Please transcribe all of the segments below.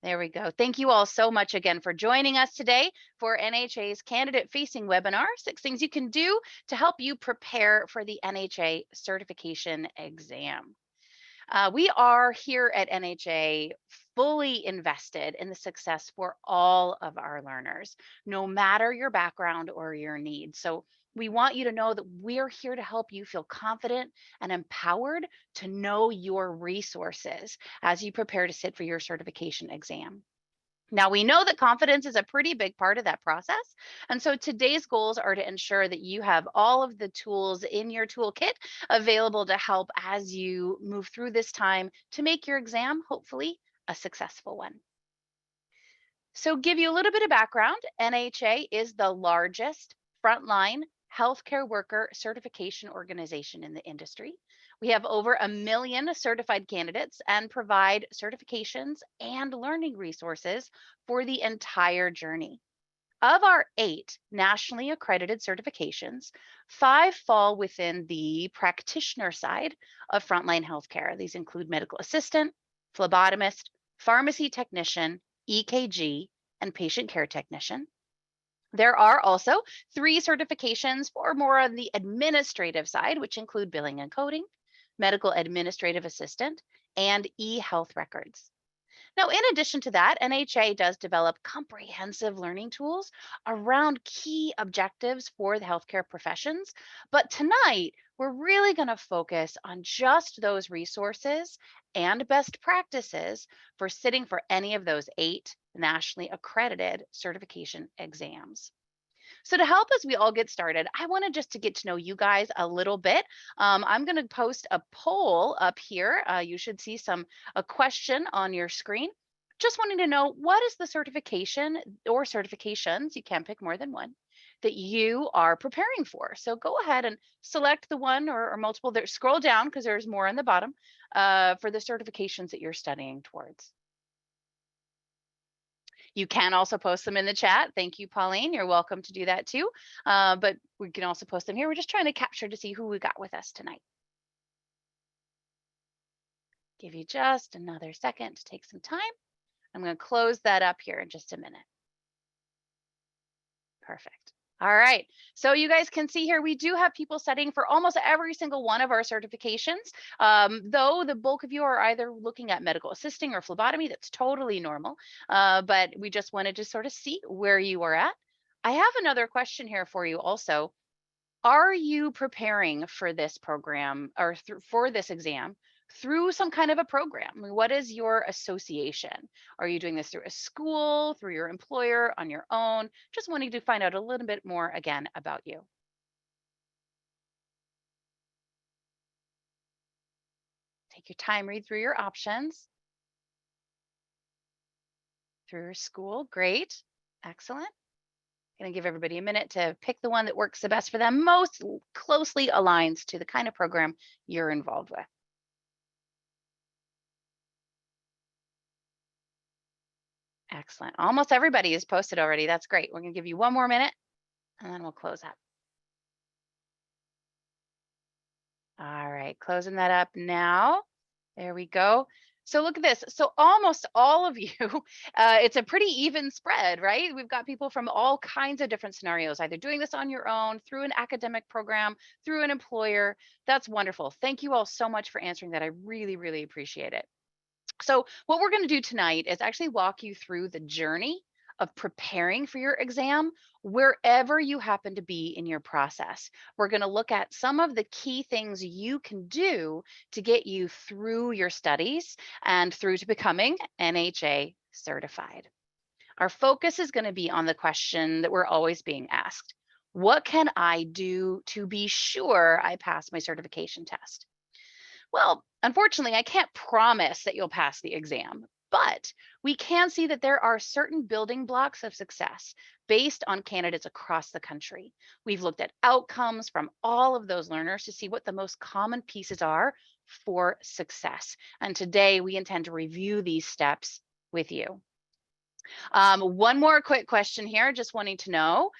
There we go. Thank you all so much again for joining us today for NHA's candidate facing webinar, 6 things you can do to help you prepare for the NHA certification exam. We are here at NHA fully invested in the success for all of our learners, no matter your background or your needs. So we want you to know that we're here to help you feel confident and empowered to know your resources as you prepare to sit for your certification exam. Now, we know that confidence is a pretty big part of that process. And so today's goals are to ensure that you have all of the tools in your toolkit available to help as you move through this time to make your exam, hopefully, a successful one. So, give you a little bit of background, NHA is the largest frontline healthcare worker certification organization in the industry. We have over 1 million certified candidates and provide certifications and learning resources for the entire journey. Of our 8 nationally accredited certifications, 5 fall within the practitioner side of frontline healthcare. These include medical assistant, phlebotomist, pharmacy technician, EKG, and patient care technician. There are also 3 certifications for more on the administrative side, which include billing and coding, medical administrative assistant, and e-health records. Now, in addition to that, NHA does develop comprehensive learning tools around key objectives for the healthcare professions. But tonight, we're really going to focus on just those resources and best practices for sitting for any of those 8 nationally accredited certification exams. So to help us we all get started, I wanted just to get to know you guys a little bit. I'm going to post a poll up here. You should see a question on your screen. Just wanting to know, what is the certification or certifications, you can pick more than one, that you are preparing for? So go ahead and select the one or multiple there. Scroll down because there's more on the bottom for the certifications that you're studying towards. You can also post them in the chat. Thank you, Pauline. You're welcome to do that too. But we can also post them here. We're just trying to capture to see who we got with us tonight. Give you just another second to take some time. I'm going to close that up here in just a minute. Perfect. All right. So you guys can see here, we do have people studying for almost every single one of our certifications. Though the bulk of you are either looking at medical assisting or phlebotomy, that's totally normal. But we just wanted to sort of see where you are at. I have another question here for you also. Are you preparing for this program or for this exam through some kind of a program? I mean, what is your association? Are you doing this through a school, through your employer, on your own? Just wanting to find out a little bit more again about you. Take your time, read through your options. Through your school, great, excellent. Going to give everybody a minute to pick the one that works the best for them, most closely aligns to the kind of program you're involved with. Excellent. Almost everybody is posted already. That's great. We're going to give you one more minute and then we'll close up. All right, closing that up now. There we go. So look at this. So almost all of you, it's a pretty even spread, right? We've got people from all kinds of different scenarios, either doing this on your own, through an academic program, through an employer. That's wonderful. Thank you all so much for answering that. I really, really appreciate it. So what we're going to do tonight is actually walk you through the journey of preparing for your exam wherever you happen to be in your process. We're going to look at some of the key things you can do to get you through your studies and through to becoming NHA certified. Our focus is going to be on the question that we're always being asked. What can I do to be sure I pass my certification test? Well, unfortunately, I can't promise that you'll pass the exam, but we can see that there are certain building blocks of success based on candidates across the country. We've looked at outcomes from all of those learners to see what the most common pieces are for success. And today we intend to review these steps with you. One more quick question here, just wanting to know,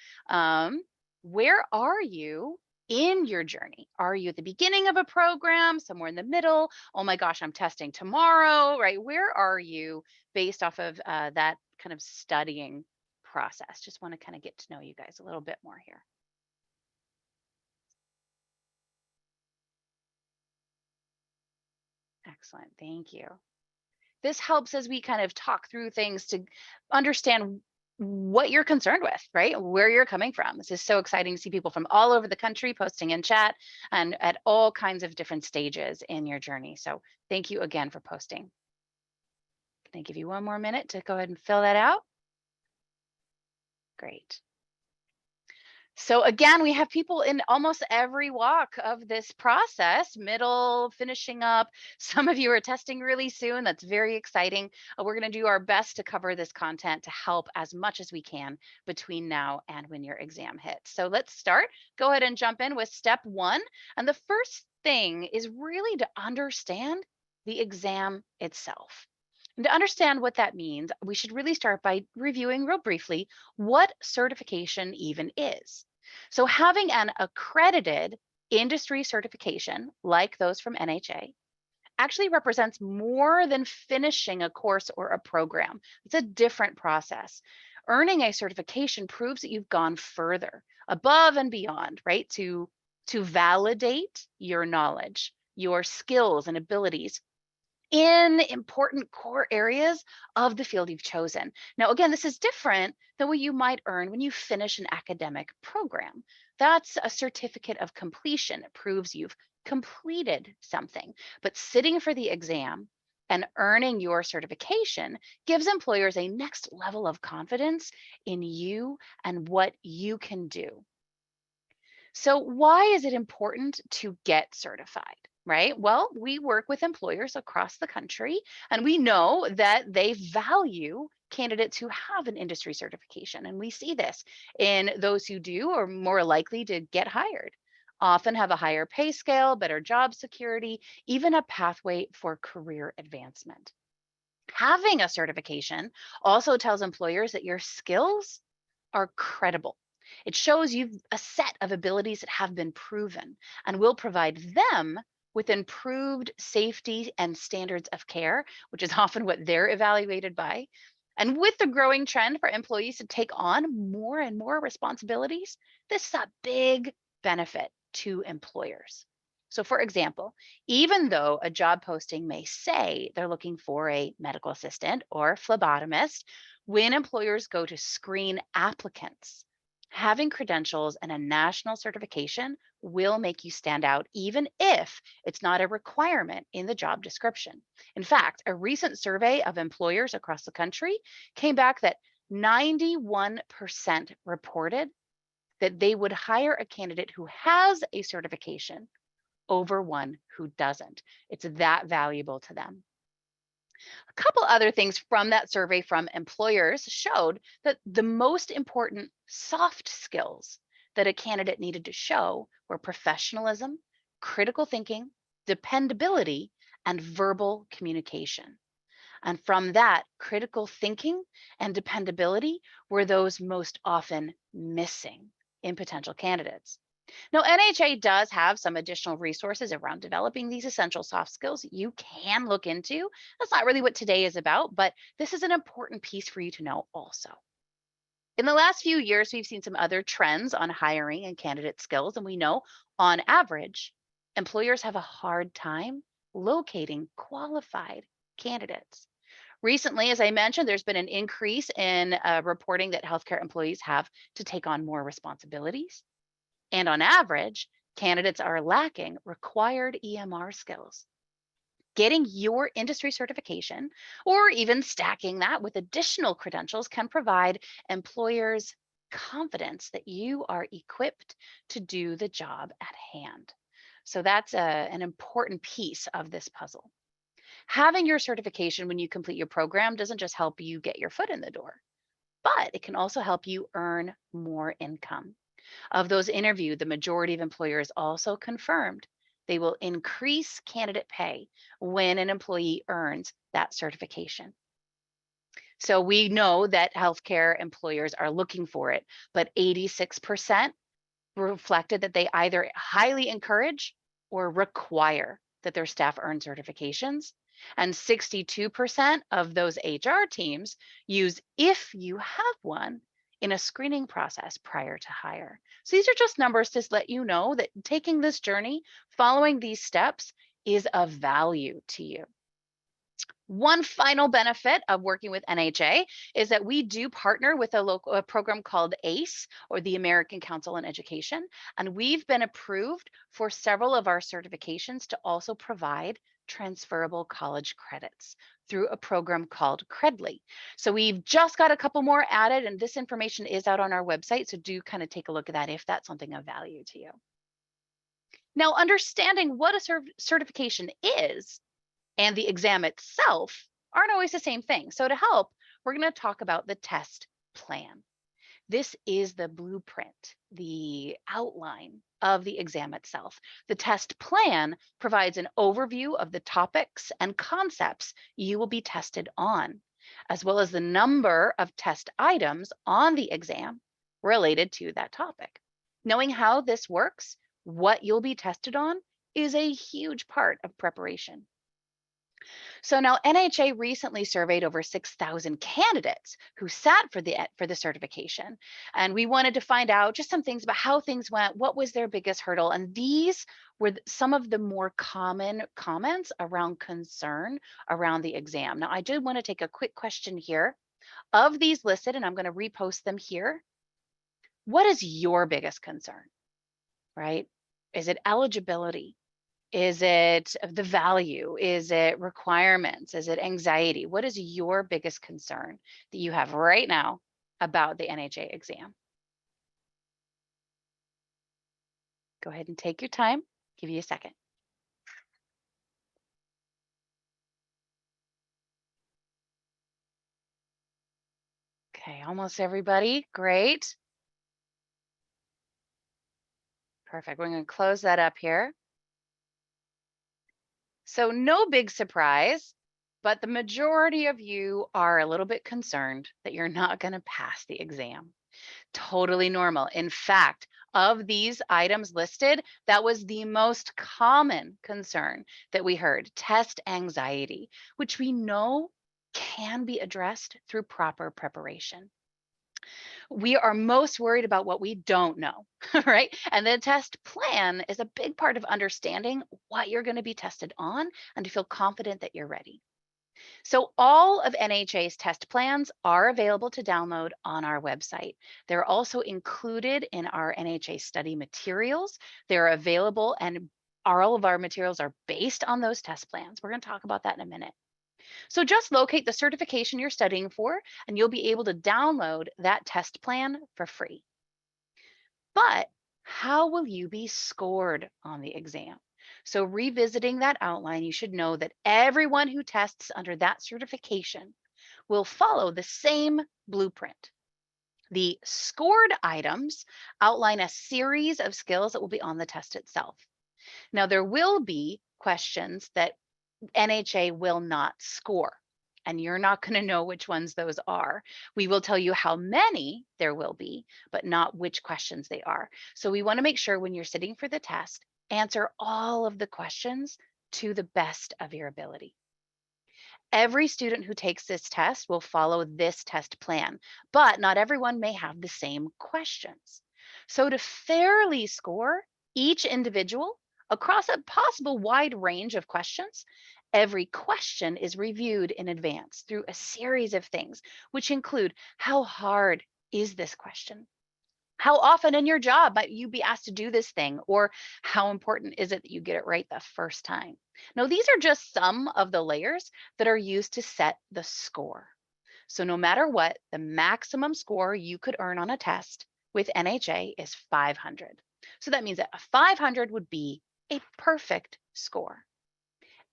where are you in your journey? Are you at the beginning of a program, somewhere in the middle? Oh my gosh, I'm testing tomorrow, right? Where are you based off of that kind of studying process? Just want to kind of get to know you guys a little bit more here. Excellent. Thank you. This helps as we kind of talk through things to understand what you're concerned with, right? Where you're coming from. This is so exciting to see people from all over the country posting in chat and at all kinds of different stages in your journey. So thank you again for posting. Can I give you one more minute to go ahead and fill that out? Great. So again, we have people in almost every walk of this process, middle, finishing up. Some of you are testing really soon. That's very exciting. We're going to do our best to cover this content to help as much as we can between now and when your exam hits. So let's start. Go ahead and jump in with step one. And the first thing is really to understand the exam itself. And to understand what that means, we should really start by reviewing real briefly what certification even is. So, having an accredited industry certification, like those from NHA, actually represents more than finishing a course or a program. It's a different process. Earning a certification proves that you've gone further, above and beyond, right? To validate your knowledge, your skills and abilities in important core areas of the field you've chosen. Now, again, this is different than what you might earn when you finish an academic program. That's a certificate of completion. It proves you've completed something. But sitting for the exam and earning your certification gives employers a next level of confidence in you and what you can do. So, why is it important to get certified? Right? Well, we work with employers across the country, and we know that they value candidates who have an industry certification. And we see this in those who do are more likely to get hired, often have a higher pay scale, better job security, even a pathway for career advancement. Having a certification also tells employers that your skills are credible. It shows you've a set of abilities that have been proven and will provide them with improved safety and standards of care, which is often what they're evaluated by. And with the growing trend for employees to take on more and more responsibilities, this is a big benefit to employers. So, for example, even though a job posting may say they're looking for a medical assistant or phlebotomist, when employers go to screen applicants, having credentials and a national certification will make you stand out, even if it's not a requirement in the job description. In fact, a recent survey of employers across the country came back that 91% reported that they would hire a candidate who has a certification over one who doesn't. It's that valuable to them. A couple other things from that survey from employers showed that the most important soft skills that a candidate needed to show were professionalism, critical thinking, dependability, and verbal communication. And from that, critical thinking and dependability were those most often missing in potential candidates. Now, NHA does have some additional resources around developing these essential soft skills you can look into. That's not really what today is about, but this is an important piece for you to know also. In the last few years, we've seen some other trends on hiring and candidate skills, and we know on average, employers have a hard time locating qualified candidates. Recently, as I mentioned, there's been an increase in reporting that healthcare employees have to take on more responsibilities. And on average, candidates are lacking required EMR skills. Getting your industry certification or even stacking that with additional credentials can provide employers confidence that you are equipped to do the job at hand. So that's an important piece of this puzzle. Having your certification when you complete your program doesn't just help you get your foot in the door, but it can also help you earn more income. Of those interviewed, the majority of employers also confirmed they will increase candidate pay when an employee earns that certification. So we know that healthcare employers are looking for it, but 86% reflected that they either highly encourage or require that their staff earn certifications. And 62% of those HR teams use if you have one in a screening process prior to hire. So these are just numbers to let you know that taking this journey, following these steps is of value to you. One final benefit of working with NHA is that we do partner with a program called ACE, or the American Council on Education, and we've been approved for several of our certifications to also provide transferable college credits through a program called Credly. So we've just got a couple more added, and this information is out on our website, so do kind of take a look at that if that's something of value to you. Now, understanding what a certification is and the exam itself aren't always the same thing. So to help, we're going to talk about the test plan. This is the blueprint, the outline of the exam itself. The test plan provides an overview of the topics and concepts you will be tested on, as well as the number of test items on the exam related to that topic. Knowing how this works, what you'll be tested on, is a huge part of preparation. So now NHA recently surveyed over 6,000 candidates who sat for the certification, and we wanted to find out just some things about how things went, what was their biggest hurdle, and these were some of the more common comments around concern around the exam. Now, I did want to take a quick question here. Of these listed, and I'm going to repost them here, what is your biggest concern, right? Is it eligibility? Is it the value? Is it requirements? Is it anxiety? What is your biggest concern that you have right now about the NHA exam? Go ahead and take your time. Give you a second. Okay, almost everybody. Great. Perfect. We're going to close that up here. So no big surprise, but the majority of you are a little bit concerned that you're not going to pass the exam. Totally normal. In fact, of these items listed, that was the most common concern that we heard, test anxiety, which we know can be addressed through proper preparation. We are most worried about what we don't know, right? And the test plan is a big part of understanding what you're going to be tested on and to feel confident that you're ready. So all of NHA's test plans are available to download on our website. They're also included in our NHA study materials. They're available, and all of our materials are based on those test plans. We're going to talk about that in a minute. So just locate the certification you're studying for, and you'll be able to download that test plan for free. But how will you be scored on the exam? So revisiting that outline, you should know that everyone who tests under that certification will follow the same blueprint. The scored items outline a series of skills that will be on the test itself. Now, there will be questions that NHA will not score, and you're not going to know which ones those are. We will tell you how many there will be, but not which questions they are. So we want to make sure when you're sitting for the test, answer all of the questions to the best of your ability. Every student who takes this test will follow this test plan, but not everyone may have the same questions. So to fairly score each individual across a possible wide range of questions, every question is reviewed in advance through a series of things, which include how hard is this question? How often in your job might you be asked to do this thing? Or how important is it that you get it right the first time? Now, these are just some of the layers that are used to set the score. So no matter what, the maximum score you could earn on a test with NHA is 500. So that means that a 500 would be a perfect score.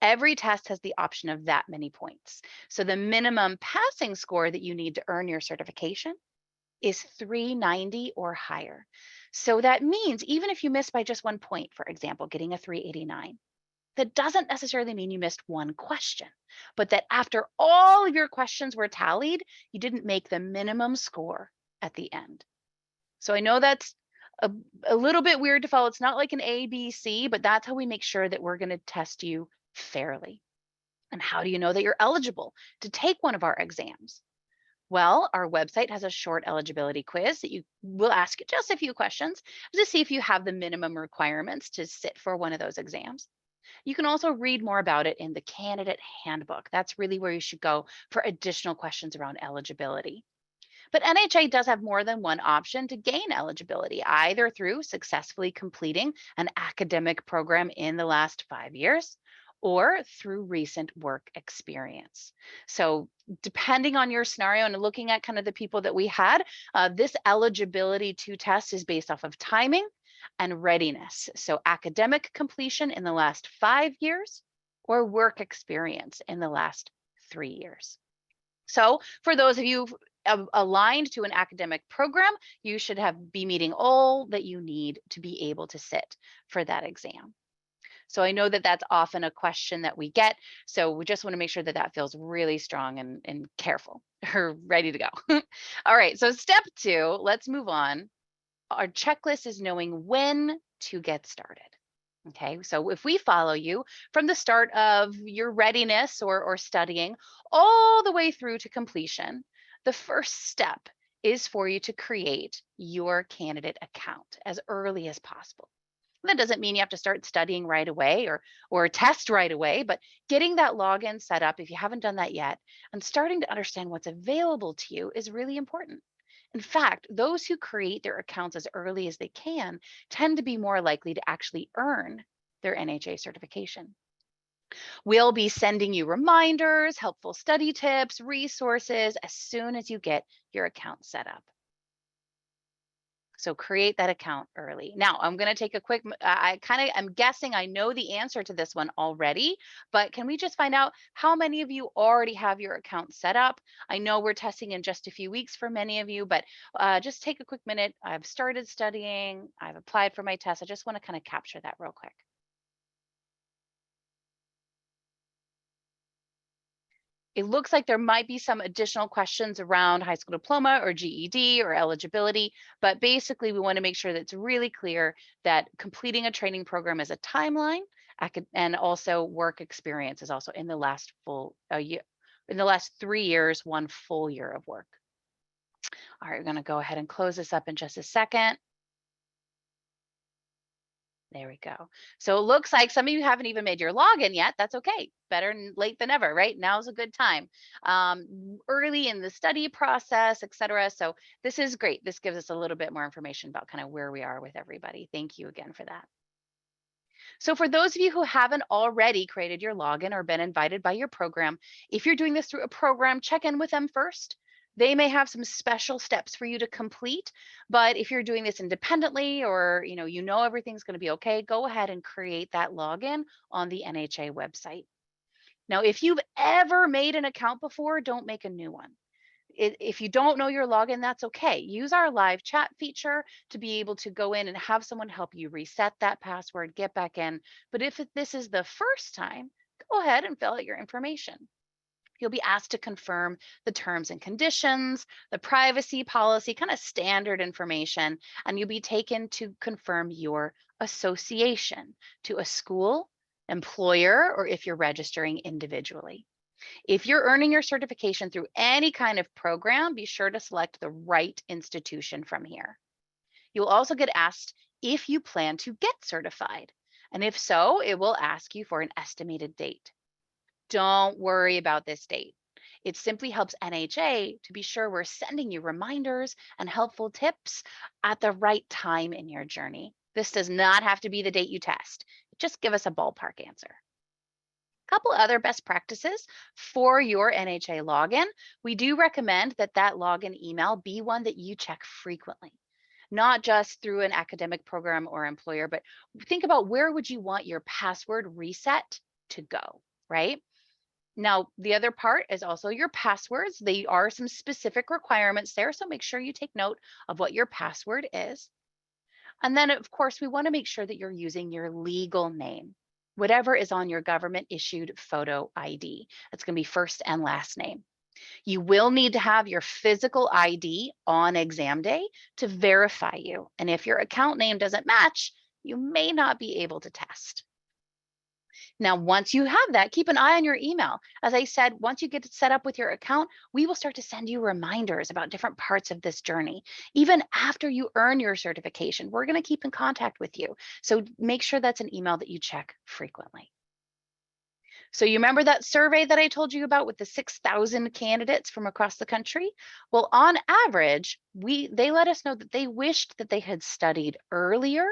Every test has the option of that many points. So the minimum passing score that you need to earn your certification is 390 or higher. So that means even if you miss by just 1 point, for example, getting a 389, that doesn't necessarily mean you missed one question, but that after all of your questions were tallied, you didn't make the minimum score at the end. So I know that's a, a little bit weird to follow. It's not like an ABC, but that's how we make sure that we're going to test you fairly. And how do you know that you're eligible to take one of our exams? Well, our website has a short eligibility quiz that you will ask you just a few questions to see if you have the minimum requirements to sit for one of those exams. You can also read more about it in the candidate handbook. That's really where you should go for additional questions around eligibility. But NHA does have more than one option to gain eligibility, either through successfully completing an academic program in the last 5 years or through recent work experience. So, depending on your scenario and looking at kind of the people that we had, this eligibility to test is based off of timing and readiness. So, academic completion in the last 5 years or work experience in the last 3 years. So for those of you aligned to an academic program, you should be meeting all that you need to be able to sit for that exam. So I know that that's often a question that we get. So we just want to make sure that that feels really strong and careful or ready to go. All right. So step 2, let's move on. Our checklist is knowing when to get started. Okay, so if we follow you from the start of your readiness or studying all the way through to completion, the first step is for you to create your candidate account as early as possible. That doesn't mean you have to start studying right away or test right away, but getting that login set up if you haven't done that yet and starting to understand what's available to you is really important. In fact, those who create their accounts as early as they can tend to be more likely to actually earn their NHA certification. We'll be sending you reminders, helpful study tips, resources as soon as you get your account set up. So create that account early. Now, I'm going to take a quick, I'm guessing I know the answer to this one already, but can we just find out how many of you already have your account set up? I know we're testing in just a few weeks for many of you, but just take a quick minute. I've started studying. I've applied for my test. I just want to kind of capture that real quick. It looks like there might be some additional questions around high school diploma or GED or eligibility, but basically we want to make sure that it's really clear that completing a training program is a timeline and also work experience is also in the last full year, in the last 3 years, one full year of work. All right, we're going to go ahead and close this up in just a second. There we go. So it looks like some of you haven't even made your login yet. That's okay. Better late than ever, right? Now's a good time. Early in the study process, et cetera. So this is great. This gives us a little bit more information about kind of where we are with everybody. Thank you again for that. So for those of you who haven't already created your login or been invited by your program, if you're doing this through a program, check in with them first. They may have some special steps for you to complete, but if you're doing this independently or you know everything's going to be okay, go ahead and create that login on the NHA website. Now, if you've ever made an account before, don't make a new one. If you don't know your login, that's okay. Use our live chat feature to be able to go in and have someone help you reset that password, get back in. But if this is the first time, go ahead and fill out your information. You'll be asked to confirm the terms and conditions, the privacy policy, kind of standard information, and you'll be taken to confirm your association to a school, employer, or if you're registering individually. If you're earning your certification through any kind of program, be sure to select the right institution from here. You'll also get asked if you plan to get certified. And if so, it will ask you for an estimated date. Don't worry about this date. It simply helps NHA to be sure we're sending you reminders and helpful tips at the right time in your journey. This does not have to be the date you test. Just give us a ballpark answer. Couple other best practices for your NHA login. We do recommend that login email be one that you check frequently, not just through an academic program or employer, but think about where would you want your password reset to go, right? Now, the other part is also your passwords. They are some specific requirements there, so make sure you take note of what your password is. And then, of course, we want to make sure that you're using your legal name, whatever is on your government issued photo ID. That's going to be first and last name. You will need to have your physical ID on exam day to verify you. And if your account name doesn't match, you may not be able to test. Now, once you have that, keep an eye on your email. As I said, once you get it set up with your account, we will start to send you reminders about different parts of this journey. Even after you earn your certification, we're going to keep in contact with you. So make sure that's an email that you check frequently. So you remember that survey that I told you about with the 6,000 candidates from across the country? Well, on average, they let us know that they wished that they had studied earlier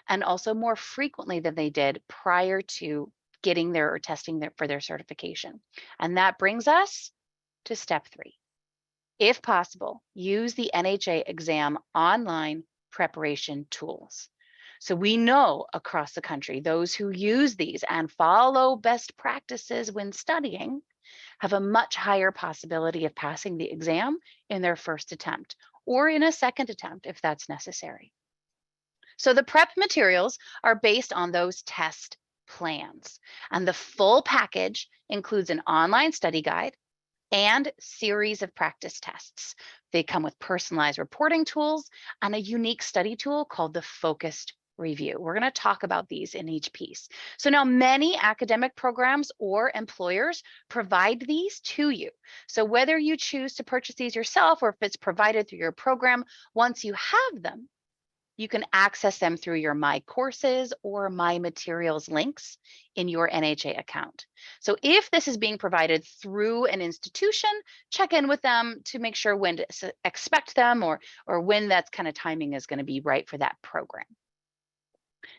and also more frequently than they did prior to getting their or testing for their certification. And that brings us to step 3. If possible, use the NHA exam online preparation tools. So we know across the country, those who use these and follow best practices when studying have a much higher possibility of passing the exam in their first attempt or in a second attempt if that's necessary. So the prep materials are based on those test plans, and the full package includes an online study guide and series of practice tests. They come with personalized reporting tools and a unique study tool called the focused review. We're going to talk about these in each piece. So now many academic programs or employers provide these to you. So whether you choose to purchase these yourself or if it's provided through your program, once you have them, you can access them through your My Courses or My Materials links in your NHA account. So if this is being provided through an institution, check in with them to make sure when to expect them or when that kind of timing is going to be right for that program.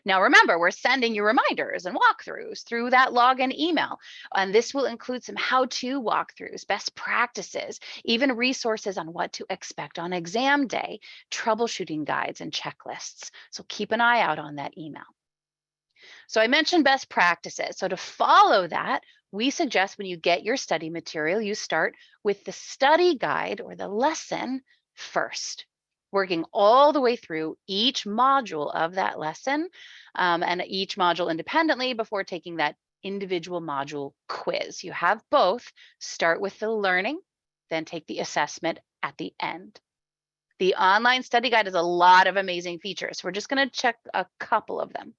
Now, remember, we're sending you reminders and walkthroughs through that login email. And this will include some how-to walkthroughs, best practices, even resources on what to expect on exam day, troubleshooting guides and checklists. So keep an eye out on that email. So I mentioned best practices. So to follow that, we suggest when you get your study material, you start with the study guide or the lesson first, working all the way through each module of that lesson and each module independently before taking that individual module quiz. You have both. Start with the learning, then take the assessment at the end. The online study guide has a lot of amazing features. We're just going to check a couple of them.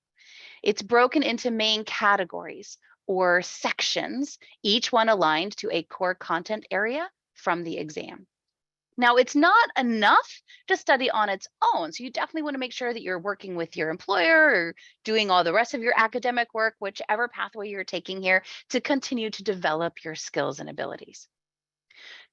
It's broken into main categories or sections, each one aligned to a core content area from the exam. Now, it's not enough to study on its own. So you definitely want to make sure that you're working with your employer or doing all the rest of your academic work, whichever pathway you're taking here, to continue to develop your skills and abilities.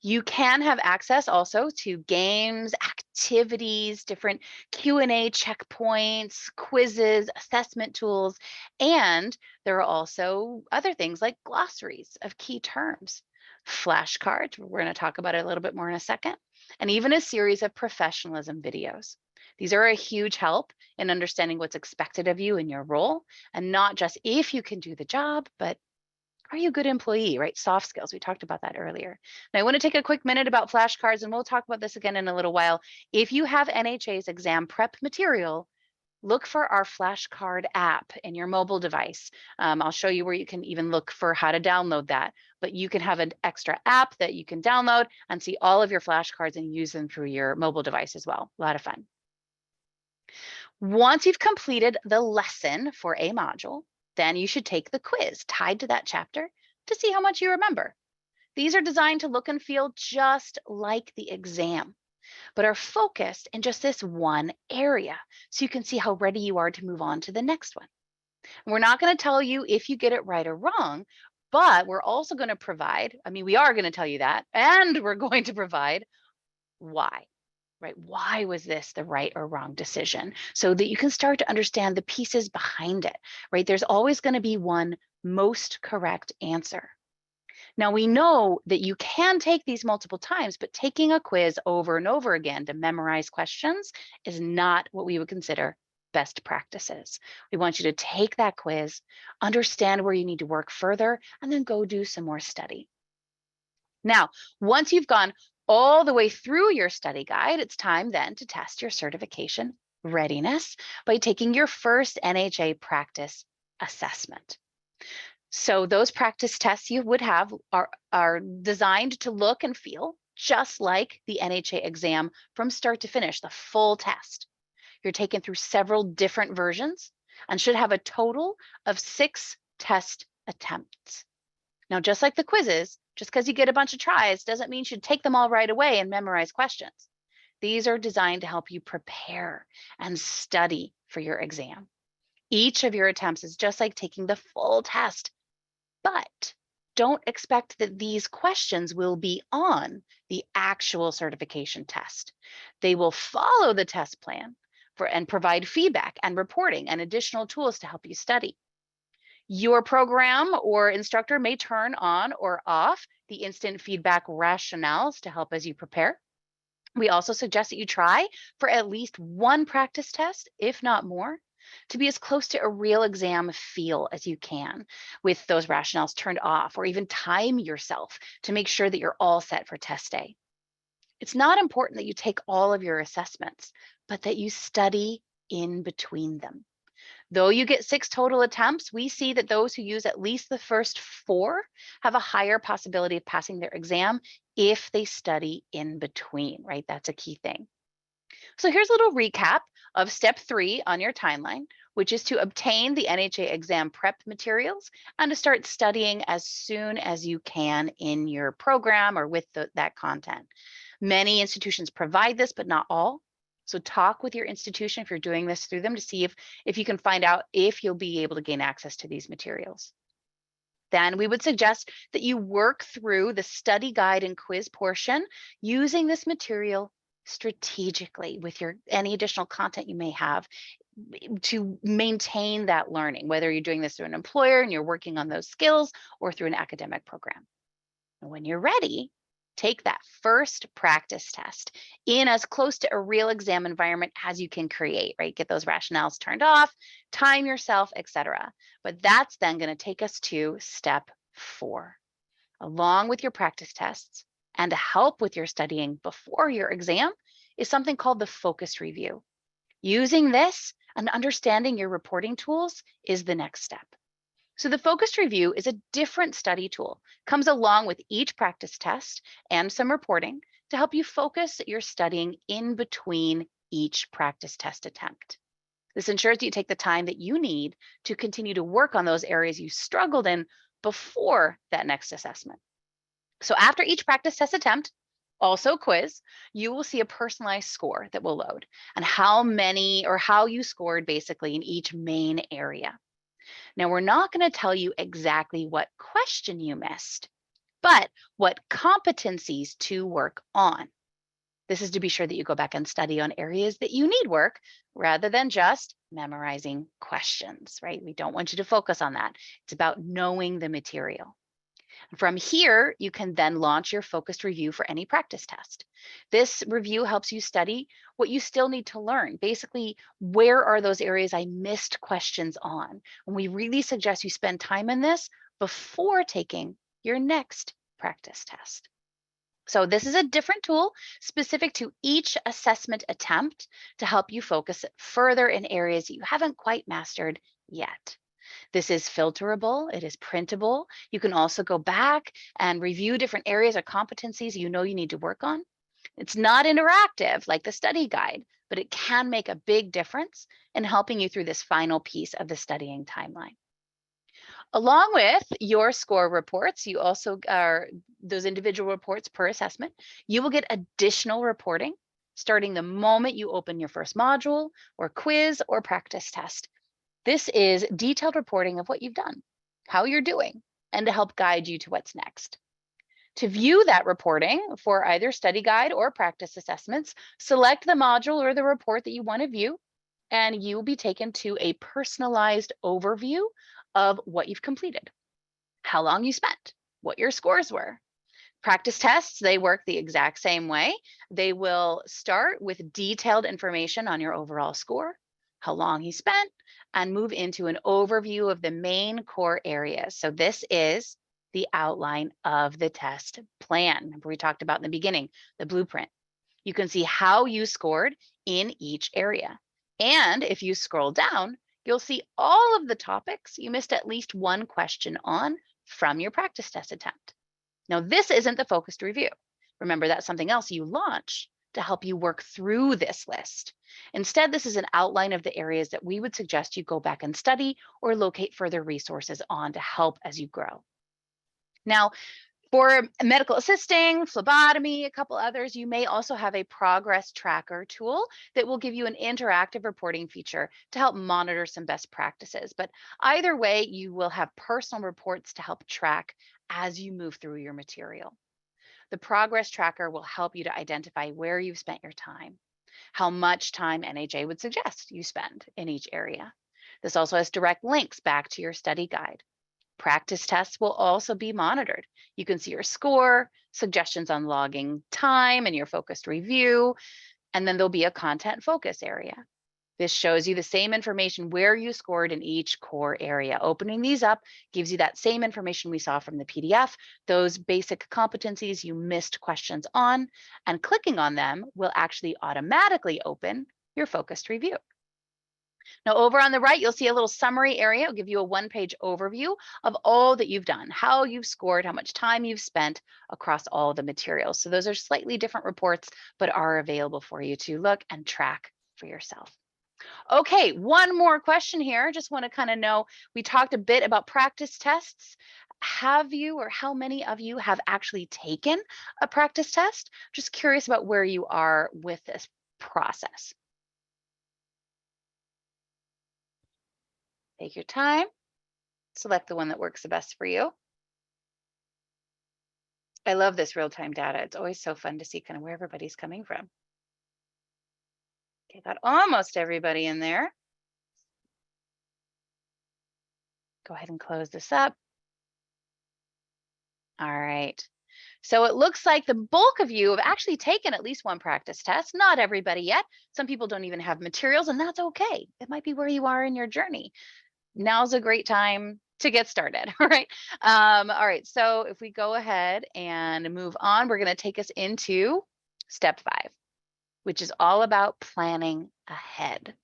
You can have access also to games, activities, different Q&A checkpoints, quizzes, assessment tools, and there are also other things like glossaries of key terms, flashcards, we're going to talk about it a little bit more in a second, and even a series of professionalism videos. These are a huge help in understanding what's expected of you in your role, and not just if you can do the job, but are you a good employee, right? Soft skills. We talked about that earlier. Now, I want to take a quick minute about flashcards, and we'll talk about this again in a little while. If you have NHA's exam prep material, look for our flashcard app in your mobile device. I'll show you where you can even look for how to download that, but you can have an extra app that you can download and see all of your flashcards and use them through your mobile device as well. A lot of fun. Once you've completed the lesson for a module, then you should take the quiz tied to that chapter to see how much you remember. These are designed to look and feel just like the exam, but are focused in just this one area so you can see how ready you are to move on to the next one. And we're not going to tell you if you get it right or wrong, but we're also going to provide, we are going to tell you that, and we're going to provide why. Right? Why was this the right or wrong decision? So that you can start to understand the pieces behind it, right? There's always going to be one most correct answer. Now, we know that you can take these multiple times, but taking a quiz over and over again to memorize questions is not what we would consider best practices. We want you to take that quiz, understand where you need to work further, and then go do some more study. Now, once you've gone all the way through your study guide, it's time then to test your certification readiness by taking your first NHA practice assessment. So those practice tests you would have are designed to look and feel just like the NHA exam from start to finish, the full test. You're taken through several different versions and should have a total of 6 test attempts. Now, just like the quizzes, just because you get a bunch of tries doesn't mean you should take them all right away and memorize questions. These are designed to help you prepare and study for your exam. Each of your attempts is just like taking the full test, but don't expect that these questions will be on the actual certification test. They will follow the test plan and provide feedback and reporting and additional tools to help you study. Your program or instructor may turn on or off the instant feedback rationales to help as you prepare. We also suggest that you try for at least one practice test, if not more, to be as close to a real exam feel as you can with those rationales turned off, or even time yourself to make sure that you're all set for test day. It's not important that you take all of your assessments, but that you study in between them. Though you get 6 total attempts, we see that those who use at least the first 4 have a higher possibility of passing their exam if they study in between, right? That's a key thing. So here's a little recap of step 3 on your timeline, which is to obtain the NHA exam prep materials and to start studying as soon as you can in your program or with that content. Many institutions provide this, but not all. So talk with your institution if you're doing this through them to see if you can find out if you'll be able to gain access to these materials. Then we would suggest that you work through the study guide and quiz portion using this material strategically with any additional content you may have to maintain that learning, whether you're doing this through an employer and you're working on those skills or through an academic program. And when you're ready, take that first practice test in as close to a real exam environment as you can create, right? Get those rationales turned off, time yourself, etc. But that's then going to take us to step 4. Along with your practice tests and to help with your studying before your exam is something called the focus review. Using this and understanding your reporting tools is the next step. So the focused review is a different study tool, comes along with each practice test and some reporting to help you focus your studying in between each practice test attempt. This ensures that you take the time that you need to continue to work on those areas you struggled in before that next assessment. So after each practice test attempt, also quiz, you will see a personalized score that will load and how many or how you scored basically in each main area. Now, we're not going to tell you exactly what question you missed, but what competencies to work on. This is to be sure that you go back and study on areas that you need work rather than just memorizing questions, right? We don't want you to focus on that. It's about knowing the material. From here, you can then launch your focused review for any practice test. This review helps you study what you still need to learn. Basically, where are those areas I missed questions on? And we really suggest you spend time in this before taking your next practice test. So this is a different tool specific to each assessment attempt to help you focus further in areas you haven't quite mastered yet. This is filterable, it is printable. You can also go back and review different areas or competencies you know you need to work on. It's not interactive like the study guide, but it can make a big difference in helping you through this final piece of the studying timeline. Along with your score reports, you also are those individual reports per assessment, you will get additional reporting starting the moment you open your first module or quiz or practice test. This is detailed reporting of what you've done, how you're doing, and to help guide you to what's next. To view that reporting for either study guide or practice assessments, select the module or the report that you want to view, and you will be taken to a personalized overview of what you've completed, how long you spent, what your scores were. Practice tests, they work the exact same way. They will start with detailed information on your overall score, how long you spent, and move into an overview of the main core areas. So this is the outline of the test plan. Remember we talked about in the beginning, the blueprint. You can see how you scored in each area. And if you scroll down, You'll see all of the topics you missed at least one question on from your practice test attempt. Now, this isn't the focused review. Remember, that's something else you launch to help you work through this list. Instead, this is an outline of the areas that we would suggest you go back and study or locate further resources on to help as you grow. Now, for medical assisting, phlebotomy, a couple others, you may also have a progress tracker tool that will give you an interactive reporting feature to help monitor some best practices. But either way, you will have personal reports to help track as you move through your material. The progress tracker will help you to identify where you've spent your time, how much time NHA would suggest you spend in each area. This also has direct links back to your study guide. Practice tests will also be monitored. You can see your score, suggestions on logging time and your focused review, and then there'll be a content focus area. This shows you the same information where you scored in each core area. Opening these up gives you that same information we saw from the PDF, those basic competencies you missed questions on, and clicking on them will actually automatically open your focused review. Now, over on the right, you'll see a little summary area. It'll give you a one-page overview of all that you've done, how you've scored, how much time you've spent across all the materials. So those are slightly different reports, but are available for you to look and track for yourself. Okay, one more question here. Just want to kind of know, we talked a bit about practice tests. Have you or how many of you have actually taken a practice test? Just curious about where you are with this process. Take your time, select the one that works the best for you. I love this real-time data. It's always so fun to see kind of where everybody's coming from. Okay, got almost everybody in there. Go ahead and close this up. All right. So it looks like the bulk of you have actually taken at least one practice test. Not everybody yet. Some people don't even have materials, and that's okay. It might be where you are in your journey. Now's a great time to get started. All right. All right. So if we go ahead and move on, we're going to take us into step 5, which is all about planning ahead.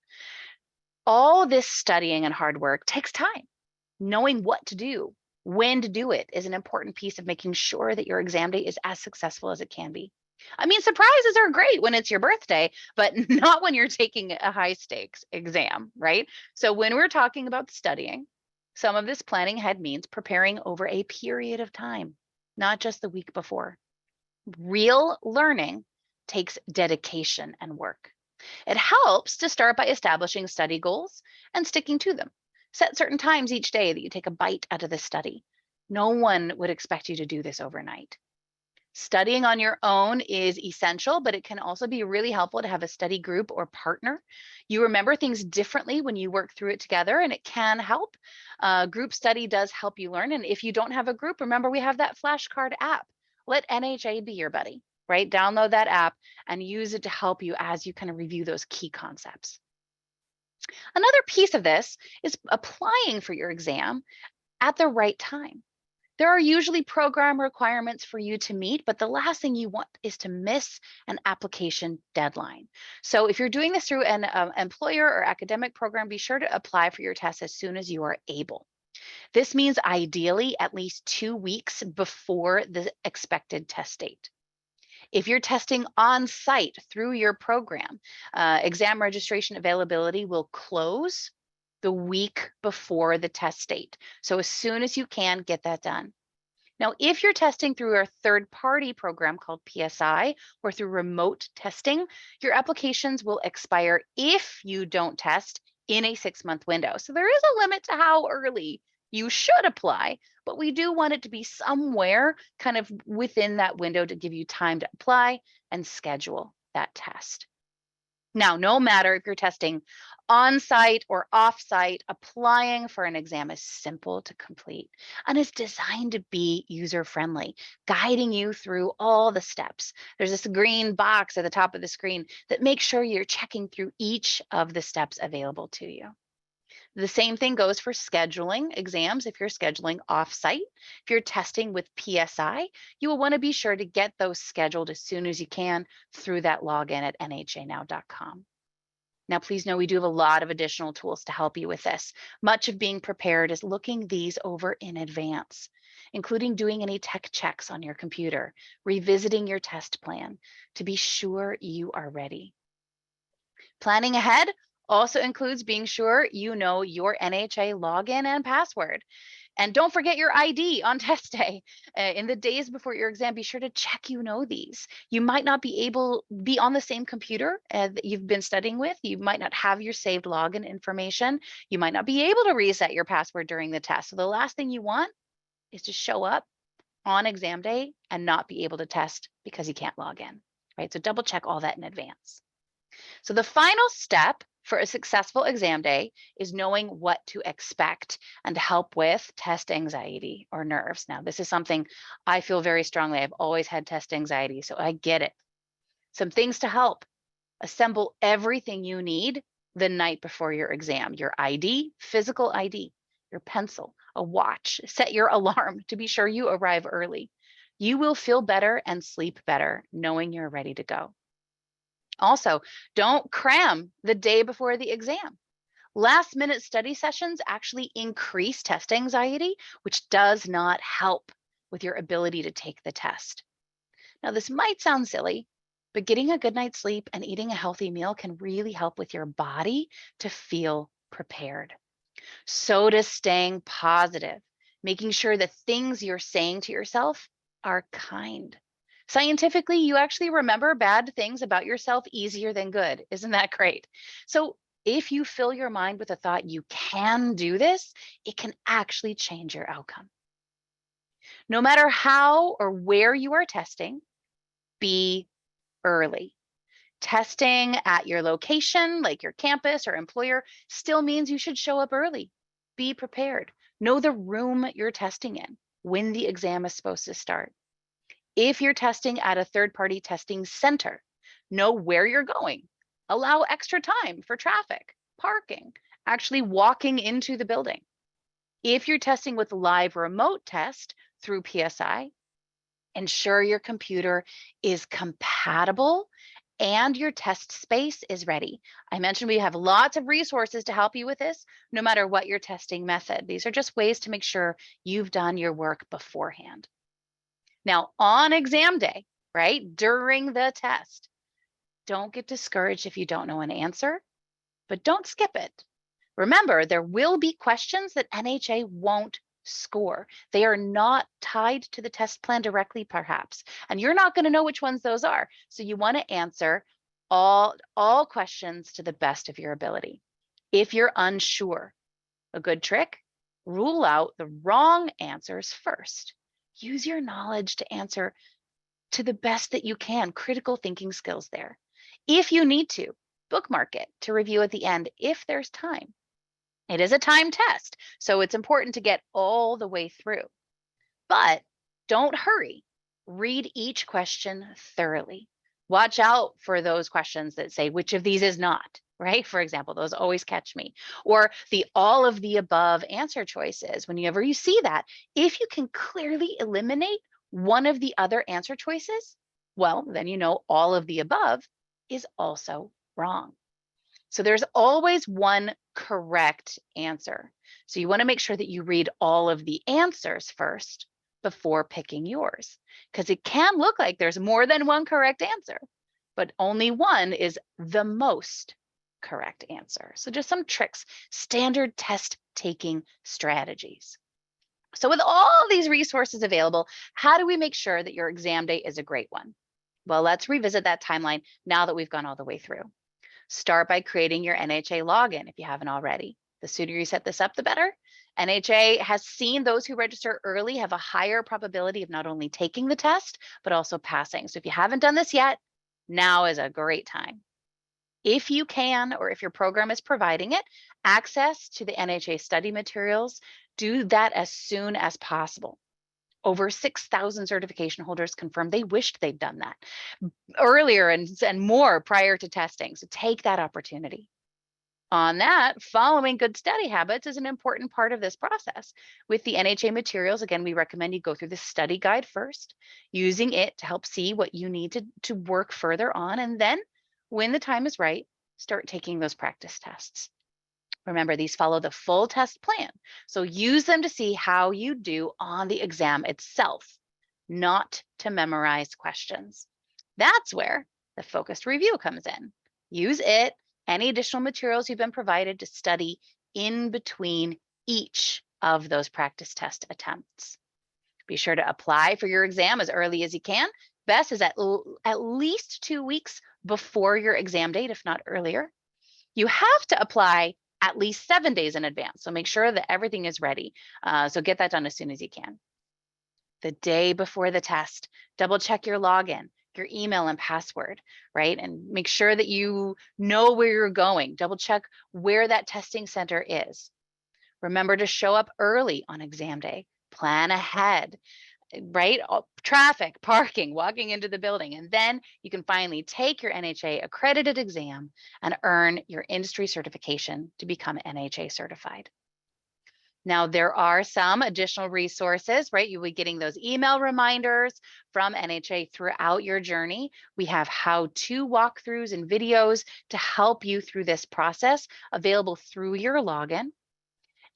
All this studying and hard work takes time. Knowing what to do, when to do it is an important piece of making sure that your exam day is as successful as it can be. I mean, surprises are great when it's your birthday, but not when you're taking a high stakes exam, right? So when we're talking about studying, some of this planning ahead means preparing over a period of time, not just the week before. Real learning takes dedication and work. It helps to start by establishing study goals and sticking to them. Set certain times each day that you take a bite out of the study. No one would expect you to do this overnight. Studying on your own is essential, but it can also be really helpful to have a study group or partner. You remember things differently when you work through it together, and it can help. Group study does help you learn. And if you don't have a group, remember we have that flashcard app. Let NHA be your buddy, right? Download that app and use it to help you as you kind of review those key concepts. Another piece of this is applying for your exam at the right time. There are usually program requirements for you to meet, but the last thing you want is to miss an application deadline. So if you're doing this through an employer or academic program, be sure to apply for your test as soon as you are able. This means ideally at least 2 weeks before the expected test date. If you're testing on site through your program, exam registration availability will close the week before the test date. So as soon as you can, get that done. Now, if you're testing through a third-party program called PSI or through remote testing, your applications will expire if you don't test in a 6-month window. So there is a limit to how early you should apply, but we do want it to be somewhere kind of within that window to give you time to apply and schedule that test. Now, no matter if you're testing on-site or off-site, applying for an exam is simple to complete and is designed to be user-friendly, guiding you through all the steps. There's this green box at the top of the screen that makes sure you're checking through each of the steps available to you. The same thing goes for scheduling exams. If you're scheduling off-site, if you're testing with PSI, you will want to be sure to get those scheduled as soon as you can through that login at nhanow.com. Now, please know we do have a lot of additional tools to help you with this. Much of being prepared is looking these over in advance, including doing any tech checks on your computer, revisiting your test plan to be sure you are ready. Planning ahead also includes being sure you know your NHA login and password. And don't forget your ID on test day. In the days before your exam, be sure to check you know these. You might not be on the same computer that you've been studying with. You might not have your saved login information. You might not be able to reset your password during the test. So the last thing you want is to show up on exam day and not be able to test because you can't log in, right? So double check all that in advance. So the final step for a successful exam day is knowing what to expect and help with test anxiety or nerves. Now, this is something I feel very strongly. I've always had test anxiety, so I get it. Some things to help. Assemble everything you need the night before your exam. Your ID, physical ID, your pencil, a watch. Set your alarm to be sure you arrive early. You will feel better and sleep better knowing you're ready to go. Also, don't cram the day before the exam. Last minute study sessions actually increase test anxiety, which does not help with your ability to take the test. Now, this might sound silly, but getting a good night's sleep and eating a healthy meal can really help with your body to feel prepared. So does staying positive, making sure the things you're saying to yourself are kind. Scientifically, you actually remember bad things about yourself easier than good. Isn't that great? So if you fill your mind with a thought, you can do this, it can actually change your outcome. No matter how or where you are testing, be early. Testing at your location, like your campus or employer, still means you should show up early. Be prepared. Know the room you're testing in, when the exam is supposed to start. If you're testing at a third-party testing center, know where you're going. Allow extra time for traffic, parking, actually walking into the building. If you're testing with live remote test through PSI, ensure your computer is compatible and your test space is ready. I mentioned we have lots of resources to help you with this, no matter what your testing method. These are just ways to make sure you've done your work beforehand. Now, on exam day, right, during the test, don't get discouraged if you don't know an answer, but don't skip it. Remember, there will be questions that NHA won't score. They are not tied to the test plan directly, perhaps, and you're not going to know which ones those are. So you want to answer all questions to the best of your ability. If you're unsure, a good trick, rule out the wrong answers first. Use your knowledge to answer to the best that you can. Critical thinking skills there. If you need to, bookmark it to review at the end if there's time. It is a time test, so it's important to get all the way through. But don't hurry. Read each question thoroughly. Watch out for those questions that say, which of these is not, right? For example, those always catch me. Or the all of the above answer choices. Whenever you see that, if you can clearly eliminate one of the other answer choices, well, then you know all of the above is also wrong. So there's always one correct answer. So you want to make sure that you read all of the answers first before picking yours, because it can look like there's more than one correct answer, but only one is the most correct answer. So just some tricks, standard test taking strategies. So with all these resources available, how do we make sure that your exam day is a great one? Well, let's revisit that timeline now that we've gone all the way through. Start by creating your NHA login if you haven't already. The sooner you set this up, the better. NHA has seen those who register early have a higher probability of not only taking the test, but also passing. So if you haven't done this yet, now is a great time. If you can, or if your program is providing it, access to the NHA study materials, do that as soon as possible. Over 6,000 certification holders confirmed they wished they'd done that earlier and more prior to testing. So take that opportunity. On that, following good study habits is an important part of this process. With the NHA materials, again, we recommend you go through the study guide first, using it to help see what you need to work further on. And then when the time is right, start taking those practice tests. Remember, these follow the full test plan. So use them to see how you do on the exam itself, not to memorize questions. That's where the focused review comes in. Use it, any additional materials you've been provided, to study in between each of those practice test attempts. Be sure to apply for your exam as early as you can. Best is at least 2 weeks before your exam date, if not earlier. You have to apply at least 7 days in advance. So make sure that everything is ready. So get that done as soon as you can. The day before the test, double check your login, your email and password, right? And make sure that you know where you're going. Double check where that testing center is. Remember to show up early on exam day. Plan ahead, right? Traffic, parking, walking into the building. And then you can finally take your NHA accredited exam and earn your industry certification to become NHA certified. Now, there are some additional resources, right? You'll be getting those email reminders from NHA throughout your journey. We have how-to walkthroughs and videos to help you through this process available through your login.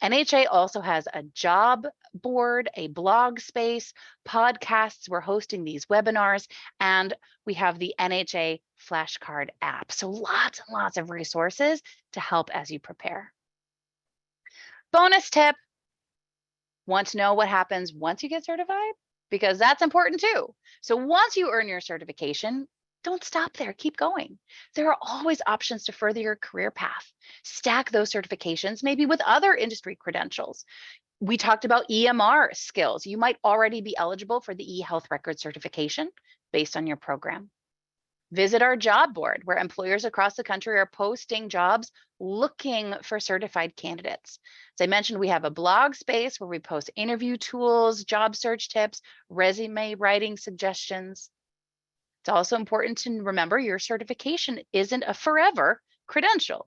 NHA also has a job board, a blog space, podcasts. We're hosting these webinars, and we have the NHA flashcard app. So lots and lots of resources to help as you prepare. Bonus tip: want to know what happens once you get certified? Because that's important too. So once you earn your certification, don't stop there, keep going. There are always options to further your career path. Stack those certifications, maybe with other industry credentials. We talked about EMR skills. You might already be eligible for the eHealth Record certification based on your program. Visit our job board, where employers across the country are posting jobs looking for certified candidates. As I mentioned, we have a blog space where we post interview tools, job search tips, resume writing suggestions. It's also important to remember your certification isn't a forever credential.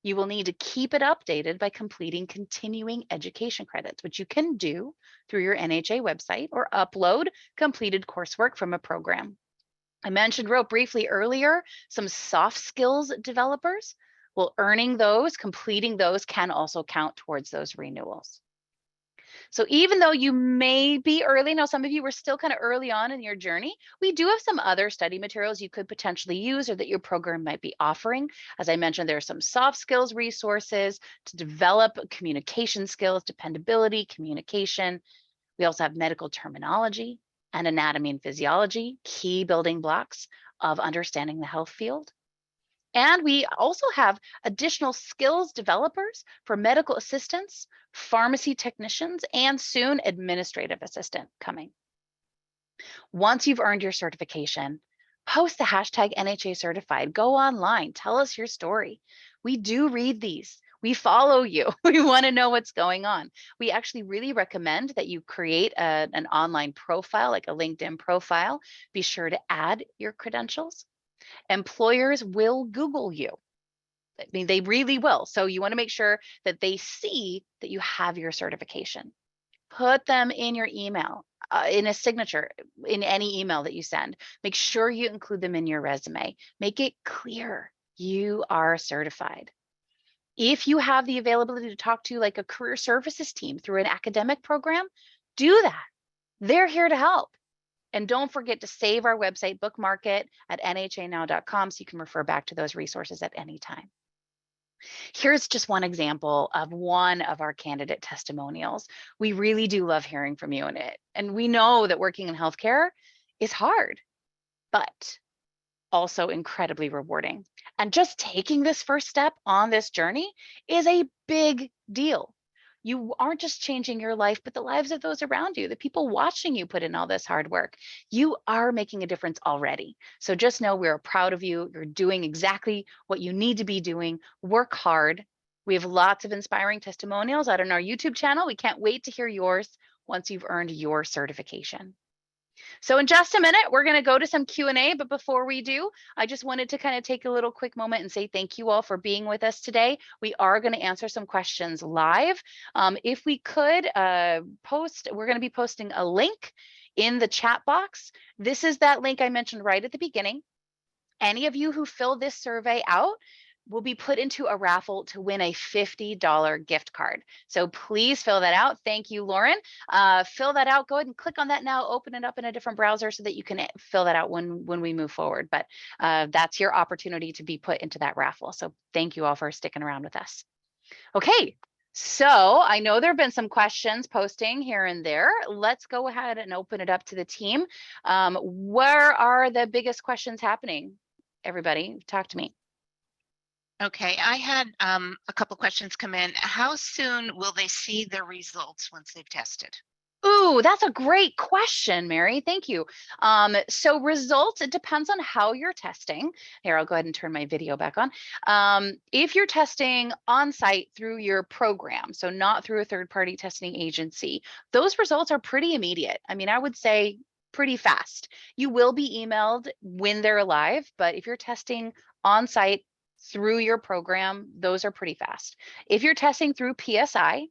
You will need to keep it updated by completing continuing education credits, which you can do through your NHA website or upload completed coursework from a program. I mentioned real briefly earlier some soft skills developers. Well, earning those, completing those can also count towards those renewals. So even though you may be early, now some of you were still kind of early on in your journey, we do have some other study materials you could potentially use or that your program might be offering. As I mentioned, there are some soft skills resources to develop communication skills, dependability, communication. We also have medical terminology and anatomy and physiology, key building blocks of understanding the health field. And we also have additional skills developers for medical assistants, pharmacy technicians, and soon administrative assistant coming. Once you've earned your certification, post the hashtag NHA certified, go online, tell us your story. We do read these. We follow you. We want to know what's going on. We actually really recommend that you create an online profile, like a LinkedIn profile. Be sure to add your credentials. Employers will Google you. I mean, they really will. So you want to make sure that they see that you have your certification. Put them in your email, in a signature, in any email that you send. Make sure you include them in your resume. Make it clear you are certified. If you have the availability to talk to like a career services team through an academic program, do that. They're here to help. And don't forget to save our website, bookmark it at nhanow.com, so you can refer back to those resources at any time. Here's just one example of one of our candidate testimonials. We really do love hearing from you in it. And we know that working in healthcare is hard, but also incredibly rewarding. And just taking this first step on this journey is a big deal. You aren't just changing your life, but the lives of those around you, the people watching you put in all this hard work. You are making a difference already. So just know we're proud of you. You're doing exactly what you need to be doing. Work hard. We have lots of inspiring testimonials out on our YouTube channel. We can't wait to hear yours once you've earned your certification. So in just a minute, we're going to go to some Q&A, but before we do, I just wanted to kind of take a little quick moment and say thank you all for being with us today. We are going to answer some questions live. If we could we're going to be posting a link in the chat box. This is that link I mentioned right at the beginning. Any of you who fill this survey out, will be put into a raffle to win a $50 gift card. So please fill that out. Thank you, Lauren. Fill that out. Go ahead and click on that now. Open it up in a different browser so that you can fill that out when we move forward. But that's your opportunity to be put into that raffle. So thank you all for sticking around with us. Okay. So I know there have been some questions posting here and there. Let's go ahead and open it up to the team. Where are the biggest questions happening? Everybody, talk to me. Okay, I had a couple questions come in. How soon will they see their results once they've tested? Ooh, that's a great question, Mary. Thank you. So results, it depends on how you're testing. Here, I'll go ahead and turn my video back on. If you're testing on site through your program, so not through a third-party testing agency, those results are pretty immediate. I mean, I would say pretty fast. You will be emailed when they're live, but if you're testing on site through your program, those are pretty fast. If you're testing through PSI,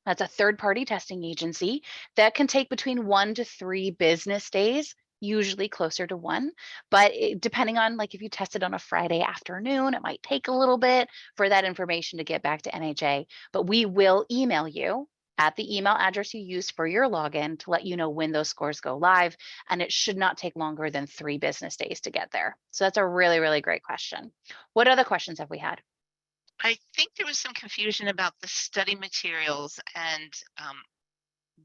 that's a third-party testing agency, that can take between 1 to 3 business days, usually closer to 1. But depending on, like, if you tested on a Friday afternoon, it might take a little bit for that information to get back to NHA. But we will email you at the email address you used for your login to let you know when those scores go live. And it should not take longer than 3 business days to get there. So that's a really, really great question. What other questions have we had? I think there was some confusion about the study materials and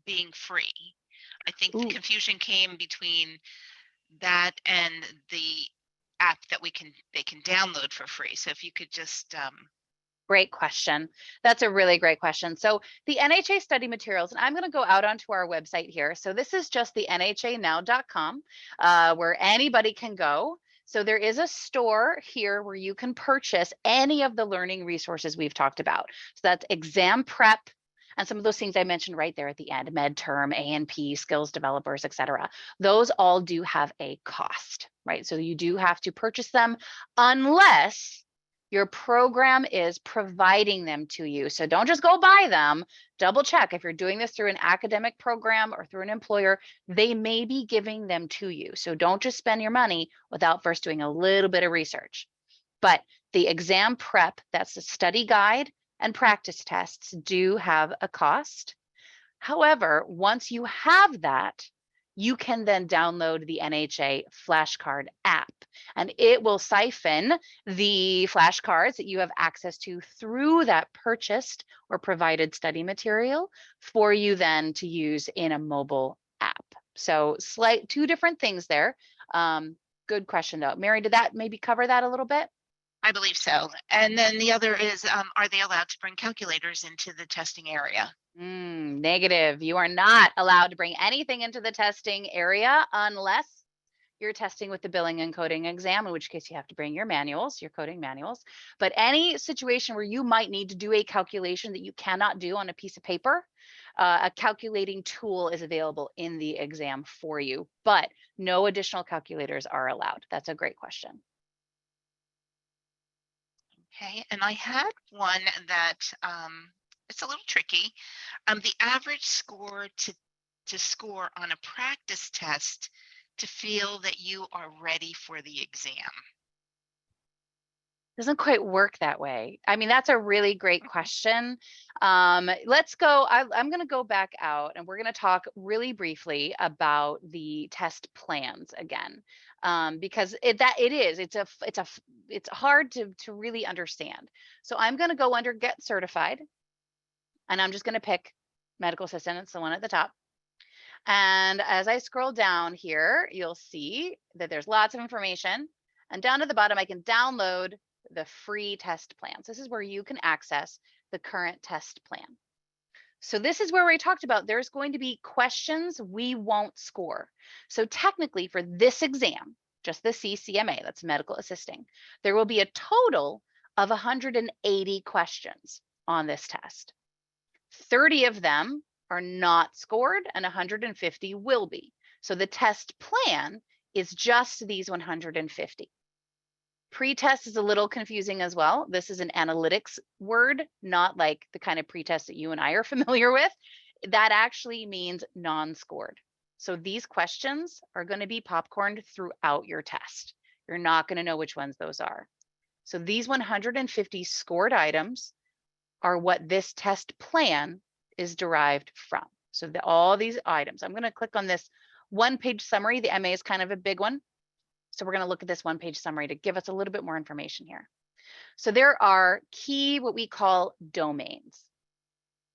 being free. I think the Ooh. confusion came between that and the app that they can download for free. So if you could just Great question. That's a really great question. So the NHA study materials, and I'm going to go out onto our website here. So this is just the nhanow.com, where anybody can go. So there is a store here where you can purchase any of the learning resources we've talked about. So that's exam prep and some of those things I mentioned right there at the end, MedTerm, A&P, skills developers, et cetera. Those all do have a cost, right? So you do have to purchase them unless your program is providing them to you. So don't just go buy them. Double check if you're doing this through an academic program or through an employer, they may be giving them to you. So don't just spend your money without first doing a little bit of research. But the exam prep, that's the study guide and practice tests, do have a cost. However, once you have that, you can then download the NHA flashcard app, and it will siphon the flashcards that you have access to through that purchased or provided study material for you then to use in a mobile app. So two different things there. Good question though. Mary, did that maybe cover that a little bit? I believe so. And then the other is, are they allowed to bring calculators into the testing area? Negative. You are not allowed to bring anything into the testing area unless you're testing with the billing and coding exam, in which case you have to bring your manuals, your coding manuals. But any situation where you might need to do a calculation that you cannot do on a piece of paper, a calculating tool is available in the exam for you, but no additional calculators are allowed. That's a great question. Okay, and I had one that it's a little tricky. The average score to score on a practice test to feel that you are ready for the exam. Doesn't quite work that way. I mean, that's a really great question. Let's go. I'm going to go back out and we're going to talk really briefly about the test plans again, because it's hard to really understand. So I'm going to go under Get Certified, and I'm just going to pick medical assistant. It's the one at the top. And as I scroll down here, you'll see that there's lots of information. And down to the bottom, I can download the free test plans. This is where you can access the current test plan. So this is where we talked about there's going to be questions we won't score. So technically for this exam, just the CCMA, that's medical assisting, there will be a total of 180 questions on this test. 30 of them are not scored and 150 will be. So the test plan is just these 150. Pretest is a little confusing as well. This is an analytics word, not like the kind of pretest that you and I are familiar with. That actually means non-scored. So these questions are going to be popcorned throughout your test. You're not going to know which ones those are. So these 150 scored items are what this test plan is derived from. So all these items, I'm going to click on this one-page summary. The MA is kind of a big one. So we're going to look at this one-page summary to give us a little bit more information here. So there are key, what we call domains.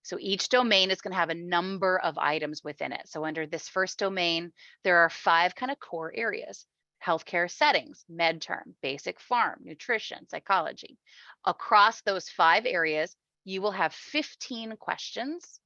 So each domain is going to have a number of items within it. So under this first domain, there are 5 kind of core areas: healthcare settings, med term, basic farm, nutrition, psychology. Across those 5 areas, you will have 15 questions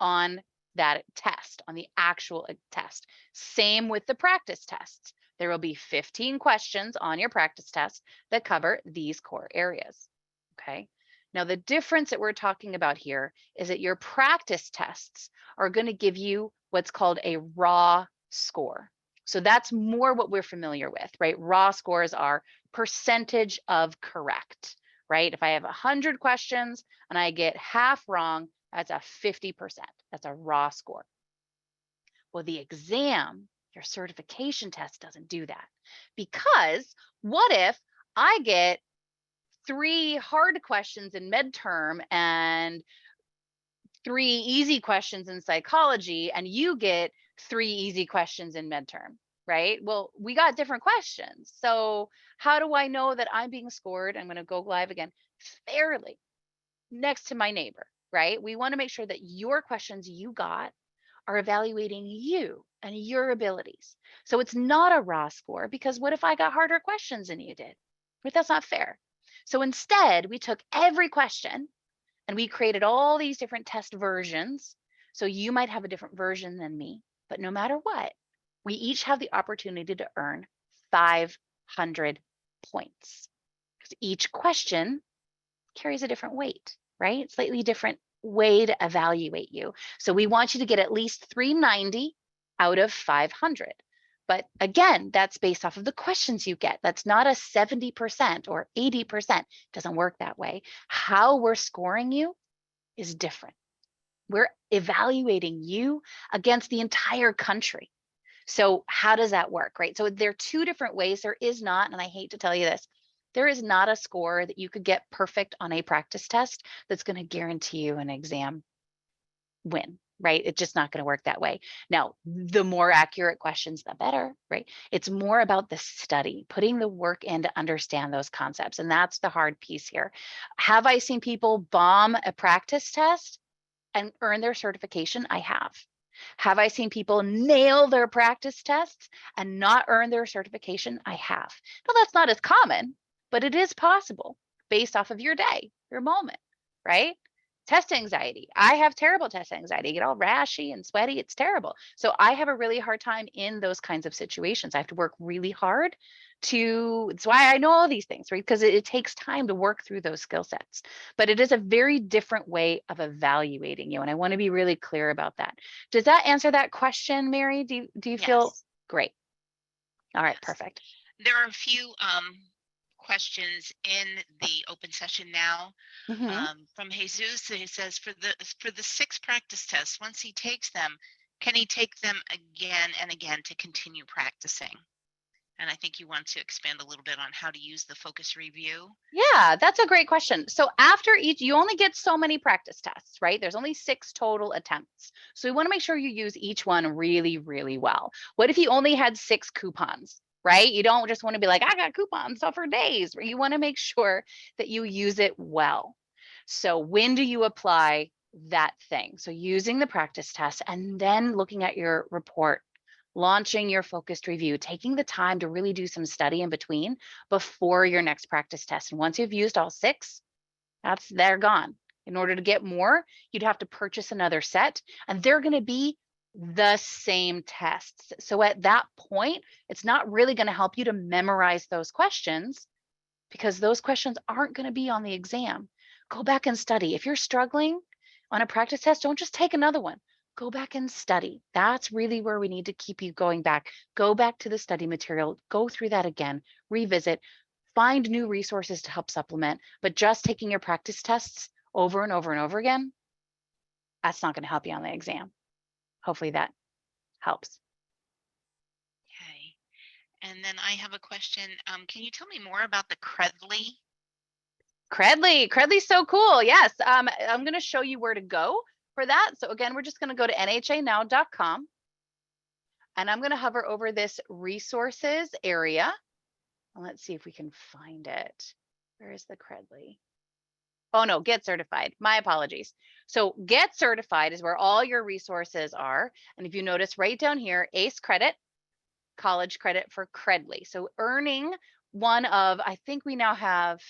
on that test, on the actual test. Same with the practice tests. There will be 15 questions on your practice test that cover these core areas. Okay. Now, the difference that we're talking about here is that your practice tests are going to give you what's called a raw score. So that's more what we're familiar with, right? Raw scores are percentage of correct, right? If I have 100 questions and I get half wrong, that's a 50%. That's a raw score. Well, the exam, your certification test, doesn't do that. Because what if I get 3 hard questions in midterm and 3 easy questions in psychology, and you get 3 easy questions in midterm, right? Well, we got different questions. So how do I know that I'm being scored? I'm going to go live again, fairly next to my neighbor, right? We want to make sure that your questions you got are evaluating you and your abilities. So it's not a raw score, because what if I got harder questions than you did? But that's not fair. So instead, we took every question and we created all these different test versions. So you might have a different version than me, but no matter what, we each have the opportunity to earn 500 points, because each question carries a different weight, right? Slightly different way to evaluate you. So we want you to get at least 390 out of 500. But again, that's based off of the questions you get. That's not a 70% or 80%. It doesn't work that way. How we're scoring you is different. We're evaluating you against the entire country. So how does that work, right? So there are 2 different ways. There is not, and I hate to tell you this, there is not a score that you could get perfect on a practice test that's going to guarantee you an exam win, right? It's just not going to work that way. Now, the more accurate questions, the better, right? It's more about the study, putting the work in to understand those concepts. And that's the hard piece here. Have I seen people bomb a practice test and earn their certification? I have. Have I seen people nail their practice tests and not earn their certification? I have. Now, that's not as common, but it is possible based off of your day, your moment, right? Test anxiety. I have terrible test anxiety. I get all rashy and sweaty. It's terrible. So I have a really hard time in those kinds of situations. I have to work really hard it's why I know all these things, right? Because it takes time to work through those skill sets. But it is a very different way of evaluating you. And I want to be really clear about that. Does that answer that question, Mary? Do you feel Yes. great? All right, Yes. perfect. There are a few questions in the open session now. Hmm. From Jesus, he says, for the 6 practice tests, once he takes them, can he take them again and again to continue practicing? And I think you want to expand a little bit on how to use the focus review. Yeah, that's a great question. So after each, you only get so many practice tests, right? There's only 6 total attempts. So we want to make sure you use each one really, really well. What if you only had 6 coupons, right? You don't just want to be like, I got coupons so for days. You want to make sure that you use it well. So when do you apply that thing? So using the practice test and then looking at your report, launching your focused review, taking the time to really do some study in between before your next practice test. And once you've used all 6, they're gone. In order to get more, you'd have to purchase another set, and they're going to be the same tests. So at that point, it's not really going to help you to memorize those questions, because those questions aren't going to be on the exam. Go back and study. If you're struggling on a practice test, don't just take another one. Go back and study. That's really where we need to keep you going back. Go back to the study material, go through that again, revisit, find new resources to help supplement. But just taking your practice tests over and over and over again, that's not going to help you on the exam. Hopefully that helps. Okay. And then I have a question. Can you tell me more about the Credly? Credly's so cool. Yes. I'm going to show you where to go for that. So again, we're just going to go to nhanow.com and I'm going to hover over this resources area. And let's see if we can find it. Where is the Credly? Oh no, get certified. My apologies. So get certified is where all your resources are. And if you notice right down here, ACE credit, college credit for Credly. So earning one of, I think we now have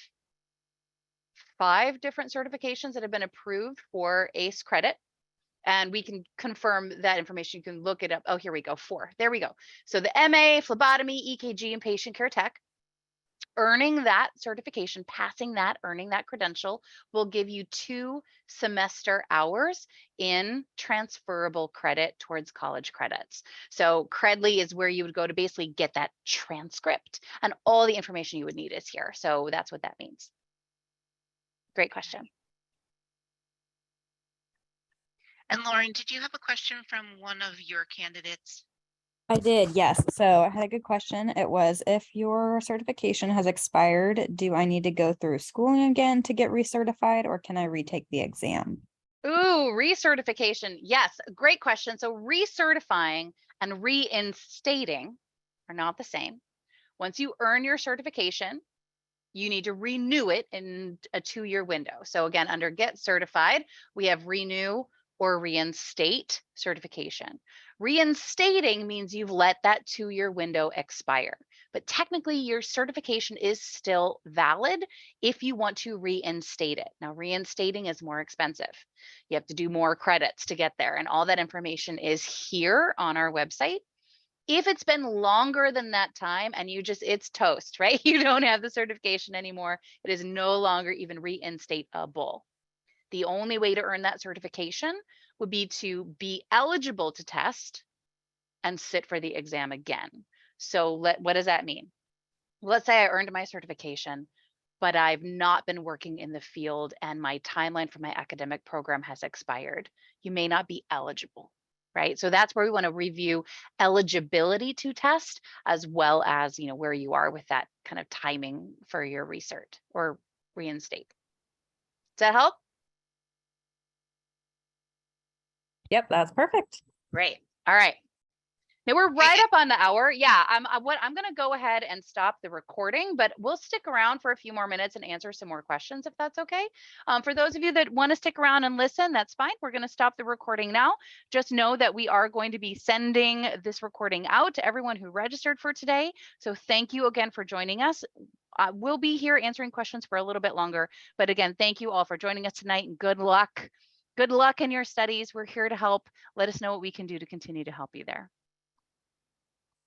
5 different certifications that have been approved for ACE credit. And we can confirm that information. You can look it up. Oh, here we go. 4. There we go. So the MA, phlebotomy, EKG, and patient care tech. Earning that certification, passing that, earning that credential will give you 2 semester hours in transferable credit towards college credits. So Credly is where you would go to basically get that transcript, and all the information you would need is here. So that's what that means. Great question. And Lauren, did you have a question from one of your candidates? I did, yes. So I had a good question. It was, if your certification has expired, do I need to go through schooling again to get recertified, or can I retake the exam? Ooh, recertification. Yes, great question. So recertifying and reinstating are not the same. Once you earn your certification, you need to renew it in a 2-year window. So again, under Get Certified, we have renew or reinstate certification. Reinstating means you've let that 2-year window expire, but technically your certification is still valid if you want to reinstate it. Now, reinstating is more expensive. You have to do more credits to get there, and all that information is here on our website. If it's been longer than that time and it's toast, right? You don't have the certification anymore. It is no longer even reinstatable. The only way to earn that certification would be to be eligible to test and sit for the exam again. So what does that mean? Let's say I earned my certification, but I've not been working in the field and my timeline for my academic program has expired. You may not be eligible, right? So that's where we want to review eligibility to test, as well as, where you are with that kind of timing for your recert or reinstate. Does that help? Yep, that's perfect. Great. All right. Now we're right up on the hour. Yeah, I'm going to go ahead and stop the recording, but we'll stick around for a few more minutes and answer some more questions if that's okay. For those of you that want to stick around and listen, that's fine. We're going to stop the recording now. Just know that we are going to be sending this recording out to everyone who registered for today. So thank you again for joining us. We'll be here answering questions for a little bit longer, but again, thank you all for joining us tonight, and good luck. Good luck in your studies. We're here to help. Let us know what we can do to continue to help you there.